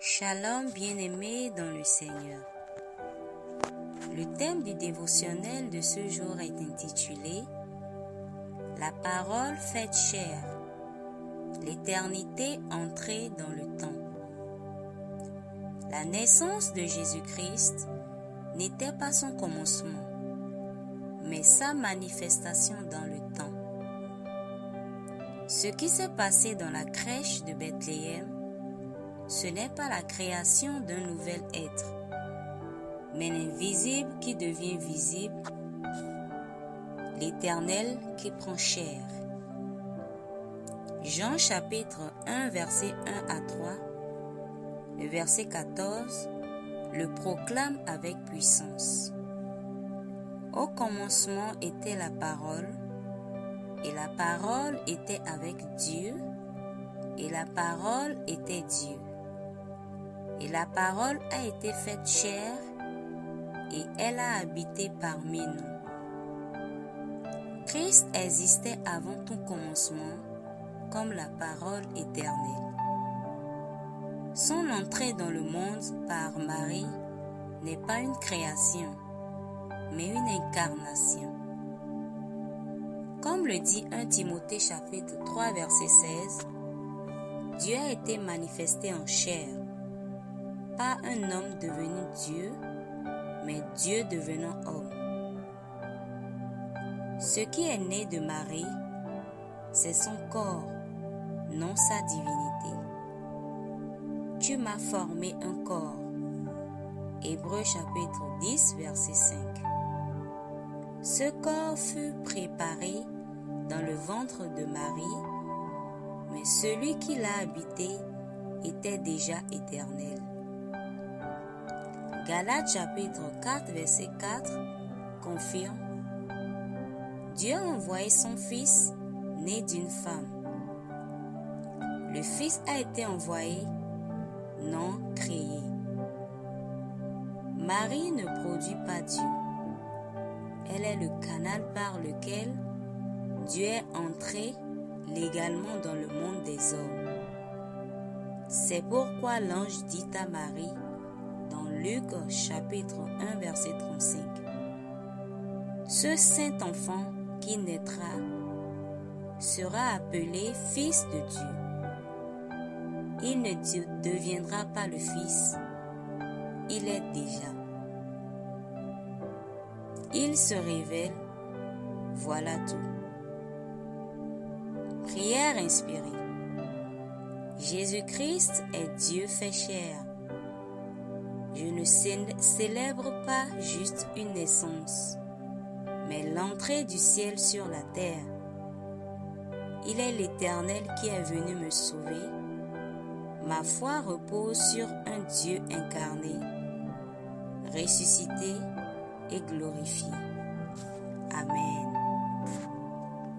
Shalom bien-aimés dans le Seigneur. Le thème du dévotionnel de ce jour est intitulé « La parole faite chair, l'éternité entrée dans le temps ». La naissance de Jésus-Christ n'était pas son commencement, mais sa manifestation dans le temps. Ce qui s'est passé dans la crèche de Bethléem, ce n'est pas la création d'un nouvel être, mais l'invisible qui devient visible, l'Éternel qui prend chair. Jean chapitre 1 verset 1 à 3, le verset 14, le proclame avec puissance. Au commencement était la parole, et la parole était avec Dieu, et la parole était Dieu. Et la parole a été faite chair, et elle a habité parmi nous. Christ existait avant tout commencement, comme la parole éternelle. Son entrée dans le monde par Marie n'est pas une création, mais une incarnation. Comme le dit 1 Timothée chapitre 3 verset 16, Dieu a été manifesté en chair, pas un homme devenu Dieu, mais Dieu devenant homme. Ce qui est né de Marie, c'est son corps, non sa divinité. Tu m'as formé un corps. Hébreux chapitre 10 verset 5. Ce corps fut préparé dans le ventre de Marie, mais celui qui l'a habité était déjà éternel. Galates chapitre 4 verset 4 confirme: Dieu a envoyé son Fils né d'une femme. Le Fils a été envoyé, non créé. Marie ne produit pas Dieu. Elle est le canal par lequel Dieu est entré légalement dans le monde des hommes. C'est pourquoi l'ange dit à Marie dans Luc chapitre 1 verset 35: Ce saint enfant qui naîtra sera appelé Fils de Dieu. Il ne deviendra pas le Fils, il est déjà. Il se révèle, voilà tout. Prière inspirée. Jésus-Christ est Dieu fait chair. Je ne célèbre pas juste une naissance, mais l'entrée du ciel sur la terre. Il est l'Éternel qui est venu me sauver. Ma foi repose sur un Dieu incarné, ressuscité et glorifié. Amen.